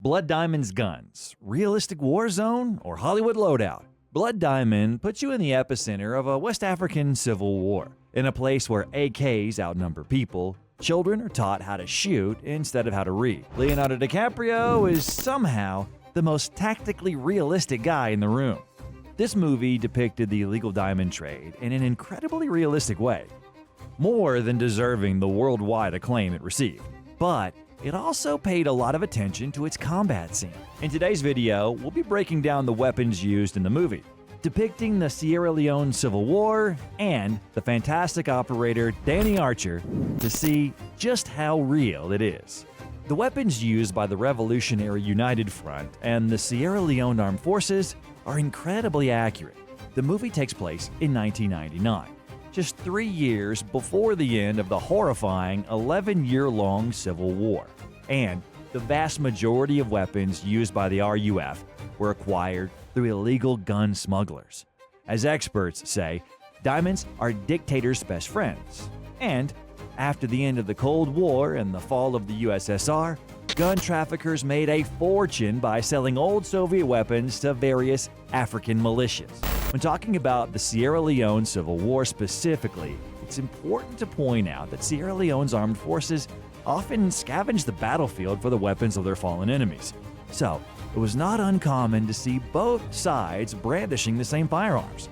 Blood Diamond's guns, realistic war zone, or Hollywood loadout? Blood Diamond puts you in the epicenter of a West African civil war. In a place where AKs outnumber people, children are taught how to shoot instead of how to read. Leonardo DiCaprio is somehow the most tactically realistic guy in the room. This movie depicted the illegal diamond trade in an incredibly realistic way, more than deserving the worldwide acclaim it received. But it also paid a lot of attention to its combat scene. In today's video, we'll be breaking down the weapons used in the movie, depicting the Sierra Leone Civil War and the fantastic operator Danny Archer to see just how real it is. The weapons used by the Revolutionary United Front and the Sierra Leone Armed Forces are incredibly accurate. The movie takes place in 1999. Just 3 years before the end of the horrifying 11-year-long Civil War. And the vast majority of weapons used by the RUF were acquired through illegal gun smugglers. As experts say, diamonds are dictators' best friends. And after the end of the Cold War and the fall of the USSR, gun traffickers made a fortune by selling old Soviet weapons to various African militias. When talking about the Sierra Leone Civil War specifically, it's important to point out that Sierra Leone's armed forces often scavenged the battlefield for the weapons of their fallen enemies. So, it was not uncommon to see both sides brandishing the same firearms.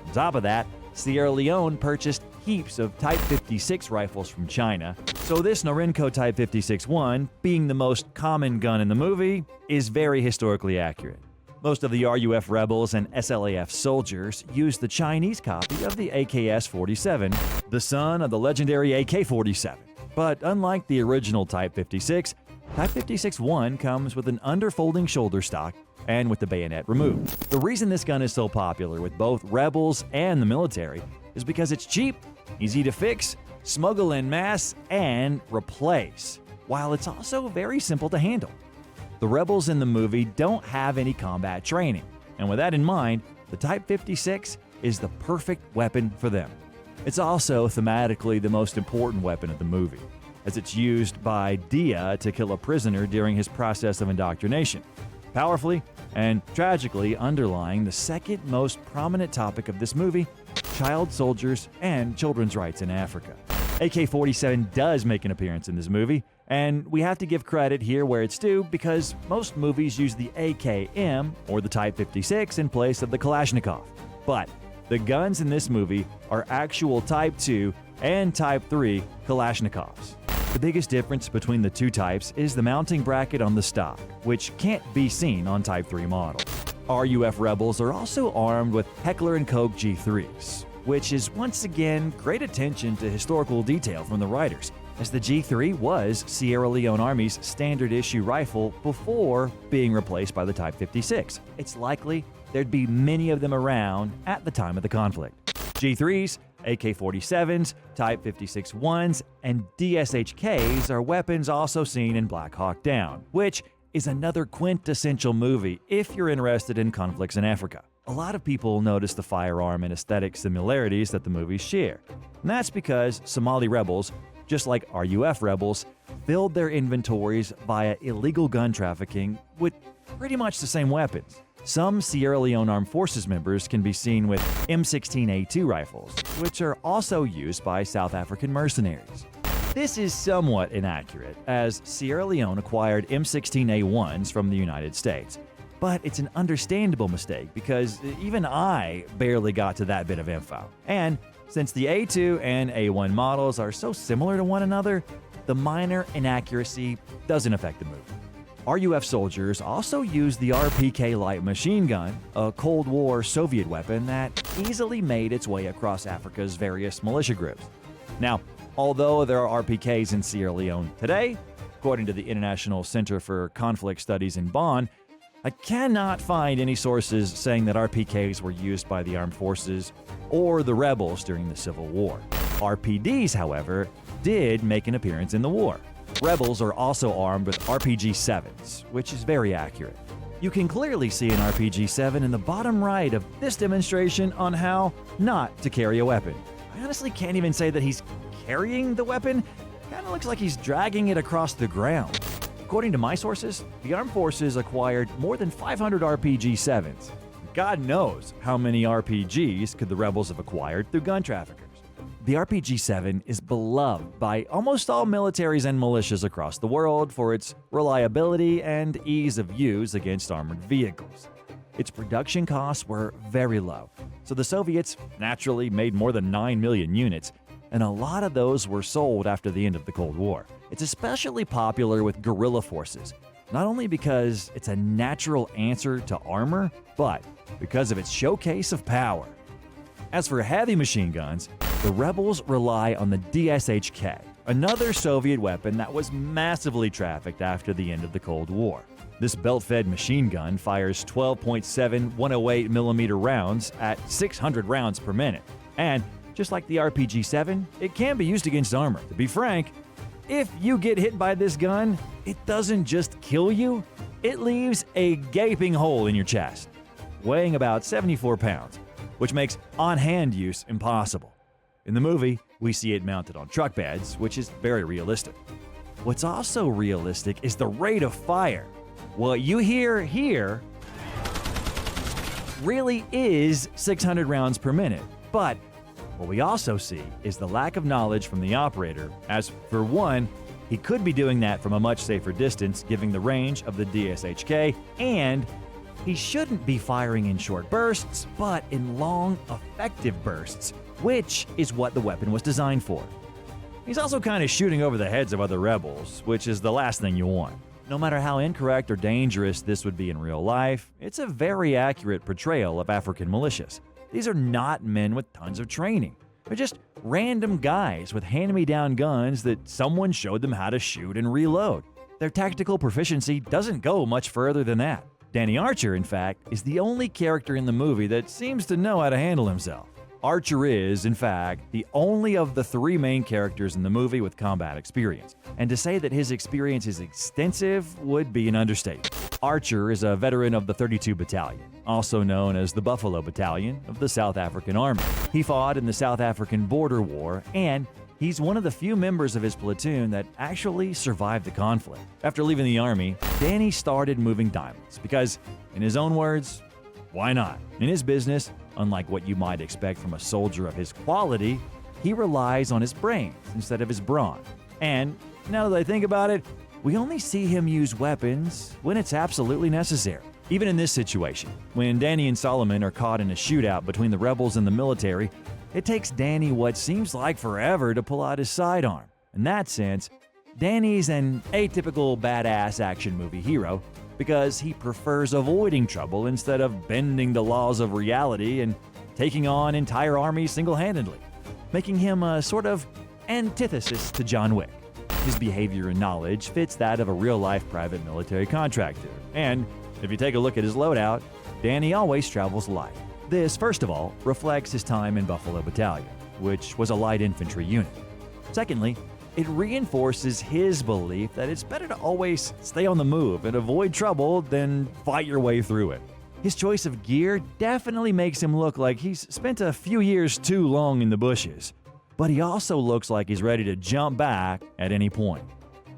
On top of that, Sierra Leone purchased heaps of Type 56 rifles from China, so this Norinco Type 56-1, being the most common gun in the movie, is very historically accurate. Most of the RUF rebels and SLAF soldiers used the Chinese copy of the AKS-47, the son of the legendary AK-47. But unlike the original Type 56, Type 56-1 comes with an underfolding shoulder stock and with the bayonet removed. The reason this gun is so popular with both rebels and the military is because it's cheap, easy to fix, smuggle en masse, and replace, while it's also very simple to handle. The rebels in the movie don't have any combat training, and with that in mind, the Type 56 is the perfect weapon for them. It's also thematically the most important weapon of the movie, as it's used by Dia to kill a prisoner during his process of indoctrination, powerfully and tragically underlying the second most prominent topic of this movie, child soldiers and children's rights in Africa. AK-47 does make an appearance in this movie, and we have to give credit here where it's due because most movies use the AKM, or the Type 56, in place of the Kalashnikov. But the guns in this movie are actual Type 2 and Type 3 Kalashnikovs. The biggest difference between the two types is the mounting bracket on the stock, which can't be seen on Type 3 models. RUF rebels are also armed with Heckler & Koch G3s, which is once again great attention to historical detail from the writers, as the G3 was Sierra Leone Army's standard issue rifle before being replaced by the Type 56. It's likely there'd be many of them around at the time of the conflict. G3s, AK-47s, Type 56-1s, and DSHKs are weapons also seen in Black Hawk Down, which is another quintessential movie if you're interested in conflicts in Africa. A lot of people notice the firearm and aesthetic similarities that the movies share, and that's because Somali rebels, just like RUF rebels, filled their inventories via illegal gun trafficking with pretty much the same weapons. Some Sierra Leone Armed Forces members can be seen with M16A2 rifles, which are also used by South African mercenaries. This is somewhat inaccurate, as Sierra Leone acquired M16A1s from the United States. But it's an understandable mistake because even I barely got to that bit of info. And since the A2 and A1 models are so similar to one another, the minor inaccuracy doesn't affect the movie. RUF soldiers also used the RPK light machine gun, a Cold War Soviet weapon that easily made its way across Africa's various militia groups. Now, although there are RPKs in Sierra Leone today, according to the International Center for Conflict Studies in Bonn, I cannot find any sources saying that RPKs were used by the armed forces or the rebels during the Civil War. RPDs, however, did make an appearance in the war. Rebels are also armed with RPG-7s, which is very accurate. You can clearly see an RPG-7 in the bottom right of this demonstration on how not to carry a weapon. I honestly can't even say that he's carrying the weapon. Kinda looks like he's dragging it across the ground. According to my sources, the armed forces acquired more than 500 RPG-7s. God knows how many RPGs could the rebels have acquired through gun traffickers. The RPG-7 is beloved by almost all militaries and militias across the world for its reliability and ease of use against armored vehicles. Its production costs were very low, so the Soviets naturally made more than 9 million units, and a lot of those were sold after the end of the Cold War. It's especially popular with guerrilla forces, not only because it's a natural answer to armor, but because of its showcase of power. As for heavy machine guns, the rebels rely on the DSHK, another Soviet weapon that was massively trafficked after the end of the Cold War. This belt-fed machine gun fires 12.7 108mm rounds at 600 rounds per minute. And just like the RPG-7, it can be used against armor. To be frank, if you get hit by this gun, it doesn't just kill you, it leaves a gaping hole in your chest, weighing about 74 pounds, which makes on-hand use impossible. In the movie, we see it mounted on truck beds, which is very realistic. What's also realistic is the rate of fire. What you hear here really is 600 rounds per minute, but what we also see is the lack of knowledge from the operator, as for one, he could be doing that from a much safer distance given the range of the DSHK, and he shouldn't be firing in short bursts, but in long, effective bursts, which is what the weapon was designed for. He's also kind of shooting over the heads of other rebels, which is the last thing you want. No matter how incorrect or dangerous this would be in real life, it's a very accurate portrayal of African militias. These are not men with tons of training. They're just random guys with hand-me-down guns that someone showed them how to shoot and reload. Their tactical proficiency doesn't go much further than that. Danny Archer, in fact, is the only character in the movie that seems to know how to handle himself. Archer is, in fact, the only of the three main characters in the movie with combat experience, and to say that his experience is extensive would be an understatement. Archer is a veteran of the 32 Battalion, also known as the Buffalo Battalion of the South African Army. He fought in the South African Border War, and he's one of the few members of his platoon that actually survived the conflict. After leaving the Army, Danny started moving diamonds because, in his own words, why not? In his business, unlike what you might expect from a soldier of his quality, he relies on his brains instead of his brawn. And now that I think about it, we only see him use weapons when it's absolutely necessary. Even in this situation, when Danny and Solomon are caught in a shootout between the rebels and the military, it takes Danny what seems like forever to pull out his sidearm. In that sense, Danny's an atypical badass action movie hero because he prefers avoiding trouble instead of bending the laws of reality and taking on entire armies single-handedly, making him a sort of antithesis to John Wick. His behavior and knowledge fits that of a real-life private military contractor, and if you take a look at his loadout, Danny always travels light. This, first of all, reflects his time in Buffalo Battalion, which was a light infantry unit. Secondly, it reinforces his belief that it's better to always stay on the move and avoid trouble than fight your way through it. His choice of gear definitely makes him look like he's spent a few years too long in the bushes, but he also looks like he's ready to jump back at any point.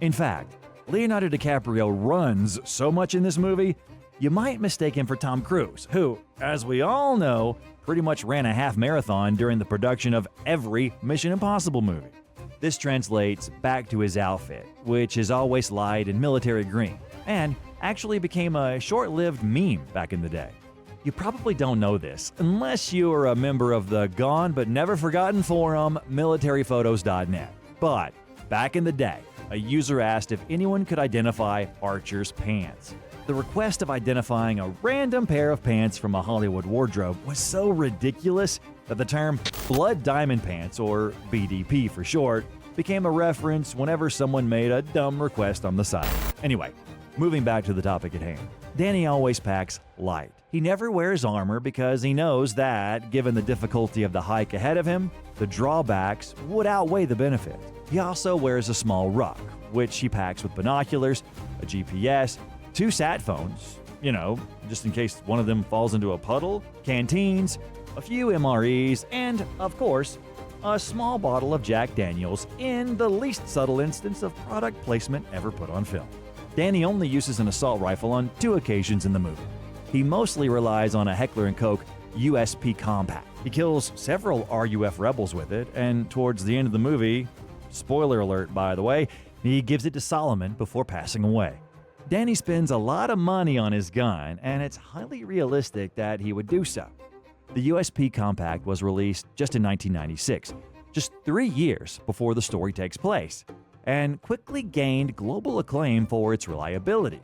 In fact, Leonardo DiCaprio runs so much in this movie, you might mistake him for Tom Cruise, who, as we all know, pretty much ran a half marathon during the production of every Mission Impossible movie. This translates back to his outfit, which is always light and military green, and actually became a short-lived meme back in the day. You probably don't know this unless you are a member of the gone but never forgotten forum militaryphotos.net. But back in the day, a user asked if anyone could identify Archer's pants. The request of identifying a random pair of pants from a Hollywood wardrobe was so ridiculous that the term blood diamond pants, or BDP for short, became a reference whenever someone made a dumb request on the site. Anyway, moving back to the topic at hand. Danny always packs light. He never wears armor because he knows that, given the difficulty of the hike ahead of him, the drawbacks would outweigh the benefits. He also wears a small ruck, which he packs with binoculars, a GPS, 2 sat phones, just in case one of them falls into a puddle, canteens, a few MREs, and, of course, a small bottle of Jack Daniels in the least subtle instance of product placement ever put on film. Danny only uses an assault rifle on 2 occasions in the movie. He mostly relies on a Heckler & Koch USP Compact. He kills several RUF rebels with it, and towards the end of the movie, spoiler alert by the way, he gives it to Solomon before passing away. Danny spends a lot of money on his gun, and it's highly realistic that he would do so. The USP Compact was released just in 1996, just 3 years before the story takes place, and quickly gained global acclaim for its reliability,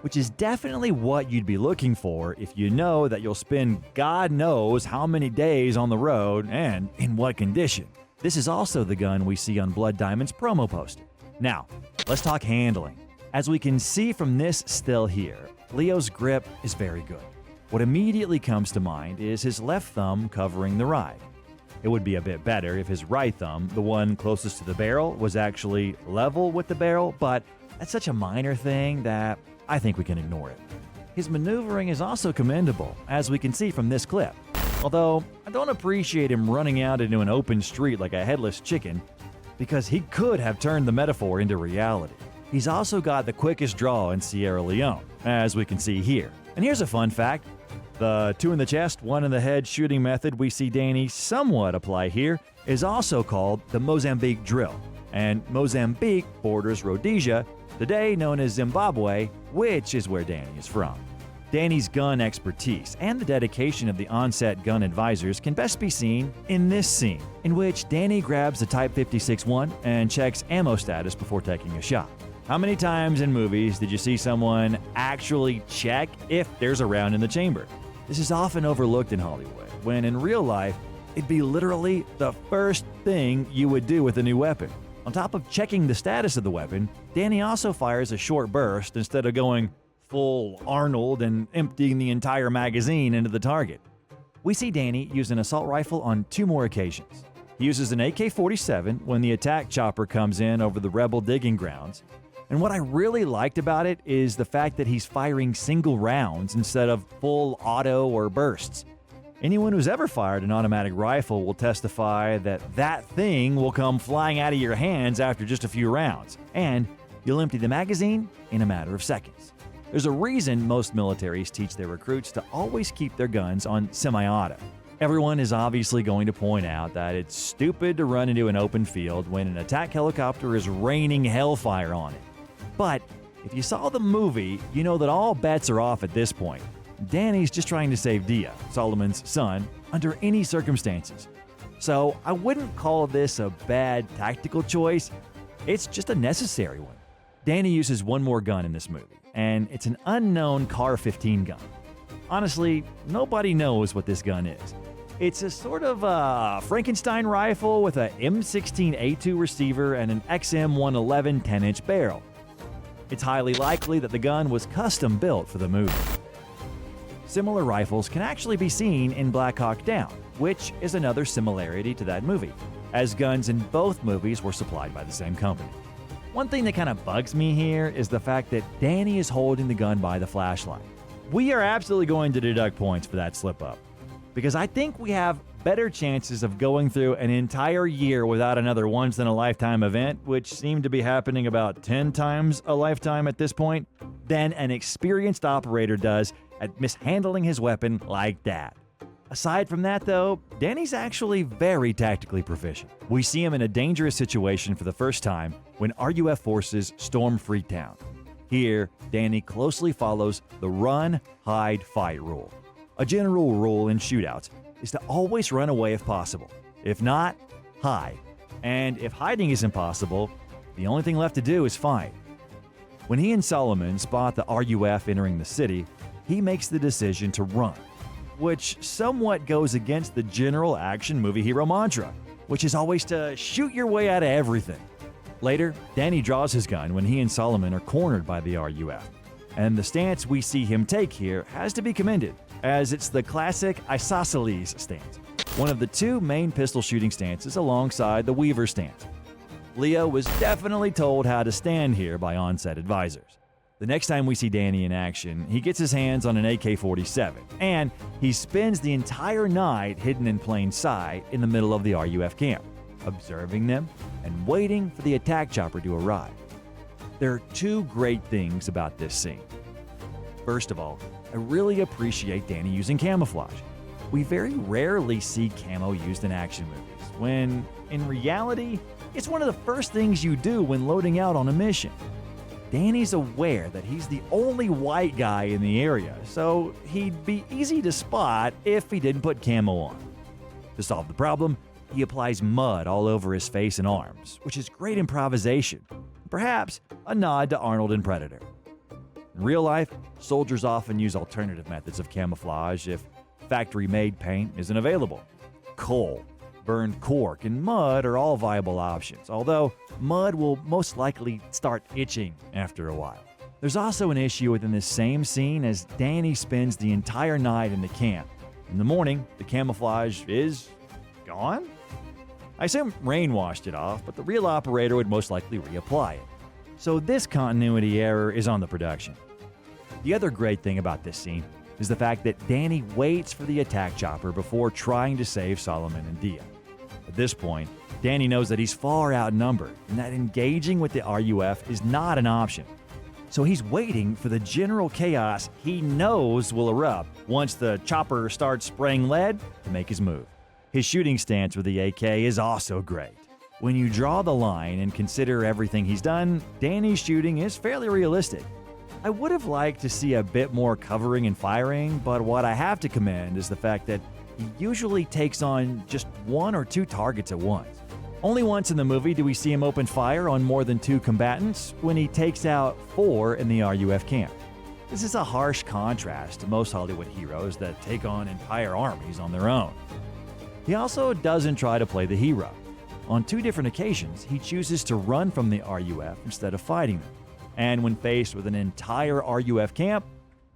which is definitely what you'd be looking for if you know that you'll spend God knows how many days on the road and in what condition. This is also the gun we see on Blood Diamond's promo poster. Now, let's talk handling. As we can see from this still here, Leo's grip is very good. What immediately comes to mind is his left thumb covering the ride. It would be a bit better if his right thumb, the one closest to the barrel, was actually level with the barrel, but that's such a minor thing that I think we can ignore it. His maneuvering is also commendable, as we can see from this clip. Although, I don't appreciate him running out into an open street like a headless chicken, because he could have turned the metaphor into reality. He's also got the quickest draw in Sierra Leone, as we can see here. And here's a fun fact. The 2 in the chest, 1 in the head shooting method we see Danny somewhat apply here is also called the Mozambique drill. And Mozambique borders Rhodesia, today known as Zimbabwe, which is where Danny is from. Danny's gun expertise and the dedication of the on-set gun advisors can best be seen in this scene, in which Danny grabs the Type 56-1 and checks ammo status before taking a shot. How many times in movies did you see someone actually check if there's a round in the chamber? This is often overlooked in Hollywood, when in real life, it'd be literally the first thing you would do with a new weapon. On top of checking the status of the weapon, Danny also fires a short burst instead of going full Arnold and emptying the entire magazine into the target. We see Danny use an assault rifle on 2 more occasions. He uses an AK-47 when the attack chopper comes in over the rebel digging grounds. And what I really liked about it is the fact that he's firing single rounds instead of full auto or bursts. Anyone who's ever fired an automatic rifle will testify that that thing will come flying out of your hands after just a few rounds, and you'll empty the magazine in a matter of seconds. There's a reason most militaries teach their recruits to always keep their guns on semi-auto. Everyone is obviously going to point out that it's stupid to run into an open field when an attack helicopter is raining hellfire on it. But if you saw the movie, you know that all bets are off at this point. Danny's just trying to save Dia, Solomon's son, under any circumstances. So I wouldn't call this a bad tactical choice, it's just a necessary one. Danny uses one more gun in this movie, and it's an unknown CAR-15 gun. Honestly, nobody knows what this gun is. It's a sort of Frankenstein rifle with a M16A2 receiver and an XM111 10-inch barrel. It's highly likely that the gun was custom built for the movie. Similar rifles can actually be seen in Black Hawk Down, which is another similarity to that movie, as guns in both movies were supplied by the same company. One thing that kind of bugs me here is the fact that Danny is holding the gun by the flashlight. We are absolutely going to deduct points for that slip-up, because I think we have better chances of going through an entire year without another once-in-a-lifetime event, which seemed to be happening about 10 times a lifetime at this point, than an experienced operator does at mishandling his weapon like that. Aside from that, though, Danny's actually very tactically proficient. We see him in a dangerous situation for the first time when RUF forces storm Freetown. Here, Danny closely follows the run, hide, fight rule. A general rule in shootouts is to always run away if possible. If not, hide. And if hiding is impossible, the only thing left to do is fight. When he and Solomon spot the RUF entering the city, he makes the decision to run, which somewhat goes against the general action movie hero mantra, which is always to shoot your way out of everything. Later, Danny draws his gun when he and Solomon are cornered by the RUF, and the stance we see him take here has to be commended, as it's the classic isosceles stance, one of the 2 main pistol shooting stances alongside the Weaver stance. Leo was definitely told how to stand here by on-set advisors. The next time we see Danny in action, he gets his hands on an AK-47, and he spends the entire night hidden in plain sight in the middle of the RUF camp, observing them and waiting for the attack chopper to arrive. There are two great things about this scene. First of all, I really appreciate Danny using camouflage. We very rarely see camo used in action movies, when, in reality, it's one of the first things you do when loading out on a mission. Danny's aware that he's the only white guy in the area, so he'd be easy to spot if he didn't put camo on. To solve the problem, he applies mud all over his face and arms, which is great improvisation, perhaps a nod to Arnold in Predator. In real life, soldiers often use alternative methods of camouflage if factory-made paint isn't available. Coal, burned cork, and mud are all viable options, although mud will most likely start itching after a while. There's also an issue within this same scene as Danny spends the entire night in the camp. In the morning, the camouflage is gone? I assume rain washed it off, but the real operator would most likely reapply it. So this continuity error is on the production. The other great thing about this scene is the fact that Danny waits for the attack chopper before trying to save Solomon and Dia. At this point, Danny knows that he's far outnumbered and that engaging with the RUF is not an option. So he's waiting for the general chaos he knows will erupt once the chopper starts spraying lead to make his move. His shooting stance with the AK is also great. When you draw the line and consider everything he's done, Danny's shooting is fairly realistic. I would have liked to see a bit more covering and firing, but what I have to commend is the fact that he usually takes on just one or two targets at once. Only once in the movie do we see him open fire on more than two combatants, when he takes out 4 in the RUF camp. This is a harsh contrast to most Hollywood heroes that take on entire armies on their own. He also doesn't try to play the hero. On 2 different occasions, he chooses to run from the RUF instead of fighting them. And when faced with an entire RUF camp,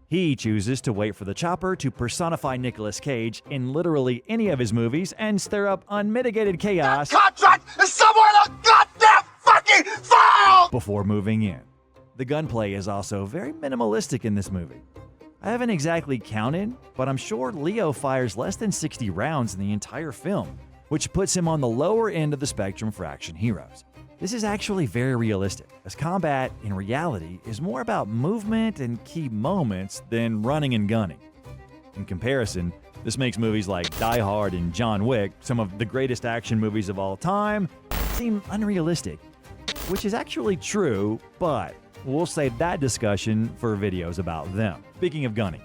he chooses to wait for the chopper to personify Nicolas Cage in literally any of his movies and stir up unmitigated chaos. That contract is somewhere in the goddamn fucking file! Before moving in. The gunplay is also very minimalistic in this movie. I haven't exactly counted, but I'm sure Leo fires less than 60 rounds in the entire film, which puts him on the lower end of the spectrum for action heroes. This is actually very realistic, as combat, in reality, is more about movement and key moments than running and gunning. In comparison, this makes movies like Die Hard and John Wick, some of the greatest action movies of all time, seem unrealistic. Which is actually true, but we'll save that discussion for videos about them. Speaking of gunning,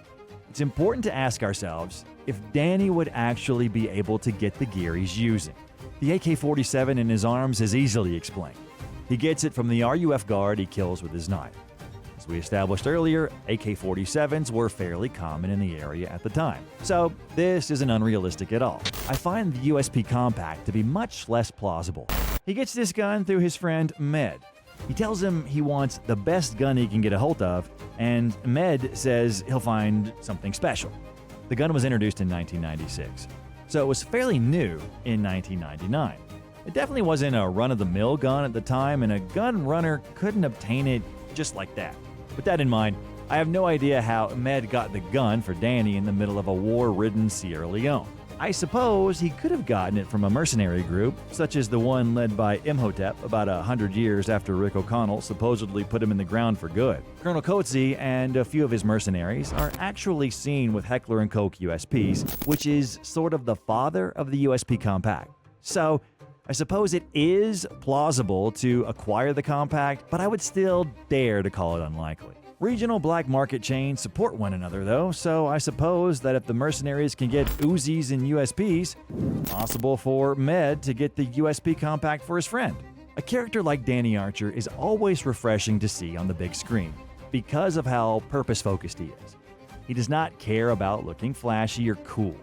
it's important to ask ourselves if Danny would actually be able to get the gear he's using. The AK-47 in his arms is easily explained. He gets it from the RUF guard he kills with his knife. As we established earlier, AK-47s were fairly common in the area at the time, so this isn't unrealistic at all. I find the USP Compact to be much less plausible. He gets this gun through his friend Med. He tells him he wants the best gun he can get a hold of, and Med says he'll find something special. The gun was introduced in 1996. So it was fairly new in 1999. It definitely wasn't a run-of-the-mill gun at the time, and a gun runner couldn't obtain it just like that. With that in mind, I have no idea how Med got the gun for Danny in the middle of a war-ridden Sierra Leone. I suppose he could have gotten it from a mercenary group, such as the one led by Imhotep about 100 years after Rick O'Connell supposedly put him in the ground for good. Colonel Coetzee and a few of his mercenaries are actually seen with Heckler & Koch USPs, which is sort of the father of the USP Compact. So, I suppose it is plausible to acquire the Compact, but I would still dare to call it unlikely. Regional black market chains support one another, though, so I suppose that if the mercenaries can get Uzis and USPs, it's possible for Med to get the USP Compact for his friend. A character like Danny Archer is always refreshing to see on the big screen because of how purpose-focused he is. He does not care about looking flashy or cool.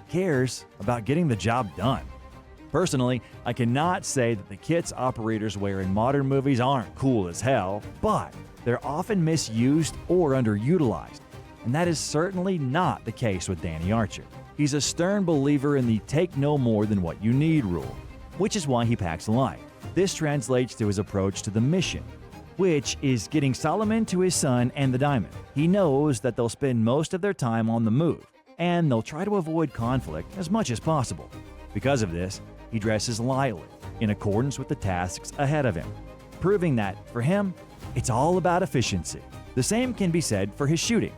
He cares about getting the job done. Personally, I cannot say that the kits operators wear in modern movies aren't cool as hell, but they're often misused or underutilized, and that is certainly not the case with Danny Archer. He's a stern believer in the take no more than what you need rule, which is why he packs light. This translates to his approach to the mission, which is getting Solomon to his son and the diamond. He knows that they'll spend most of their time on the move, and they'll try to avoid conflict as much as possible. Because of this, he dresses lightly, in accordance with the tasks ahead of him, proving that, for him, It's all about efficiency. The same can be said for his shooting.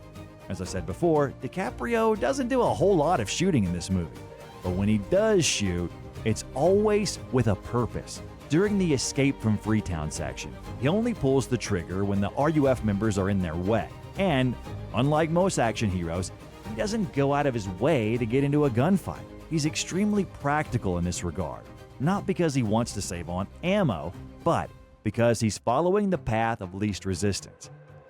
As I said before, DiCaprio doesn't do a whole lot of shooting in this movie. But when he does shoot, it's always with a purpose. During the escape from Freetown section, he only pulls the trigger when the RUF members are in their way. And, unlike most action heroes, he doesn't go out of his way to get into a gunfight. He's extremely practical in this regard. Not because he wants to save on ammo, but because he's following the path of least resistance.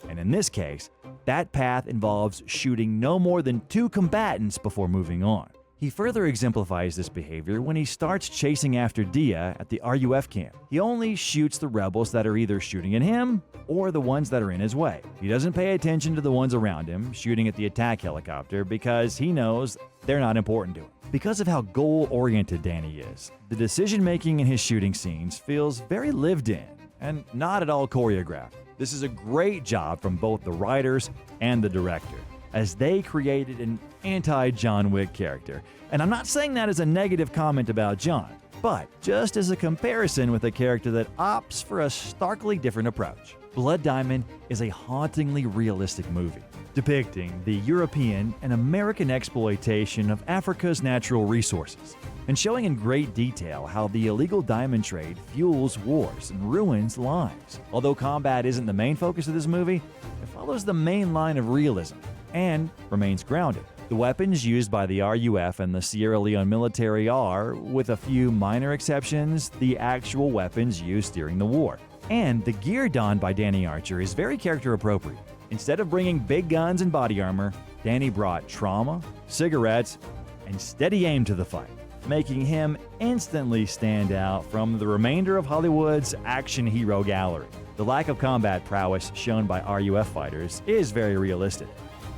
And in this case, that path involves shooting no more than 2 combatants before moving on. He further exemplifies this behavior when he starts chasing after Dia at the RUF camp. He only shoots the rebels that are either shooting at him or the ones that are in his way. He doesn't pay attention to the ones around him, shooting at the attack helicopter, because he knows they're not important to him. Because of how goal-oriented Danny is, the decision-making in his shooting scenes feels very lived in and not at all choreographed. This is a great job from both the writers and the director, as they created an anti-John Wick character. And I'm not saying that as a negative comment about John, but just as a comparison with a character that opts for a starkly different approach. Blood Diamond is a hauntingly realistic movie, depicting the European and American exploitation of Africa's natural resources, and showing in great detail how the illegal diamond trade fuels wars and ruins lives. Although combat isn't the main focus of this movie, it follows the main line of realism and remains grounded. The weapons used by the RUF and the Sierra Leone military are, with a few minor exceptions, the actual weapons used during the war. And the gear donned by Danny Archer is very character appropriate. Instead of bringing big guns and body armor, Danny brought trauma, cigarettes, and steady aim to the fight, making him instantly stand out from the remainder of Hollywood's action hero gallery. The lack of combat prowess shown by RUF fighters is very realistic,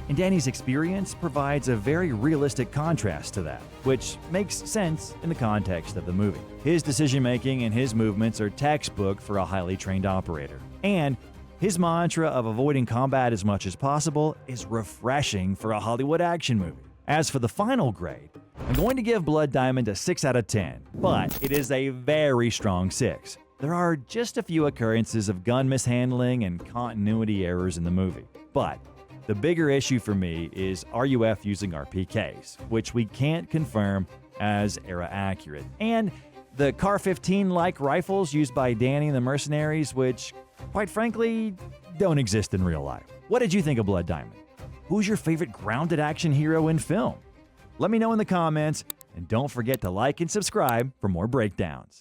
and Danny's experience provides a very realistic contrast to that, which makes sense in the context of the movie. His decision-making and his movements are textbook for a highly trained operator, and his mantra of avoiding combat as much as possible is refreshing for a Hollywood action movie. As for the final grade, I'm going to give Blood Diamond a 6 out of 10, but it is a very strong 6. There are just a few occurrences of gun mishandling and continuity errors in the movie, but the bigger issue for me is RUF using RPKs, which we can't confirm as era accurate, and the CAR-15-like rifles used by Danny and the mercenaries, which, quite frankly, don't exist in real life. What did you think of Blood Diamond? Who's your favorite grounded action hero in film? Let me know in the comments, and don't forget to like and subscribe for more breakdowns.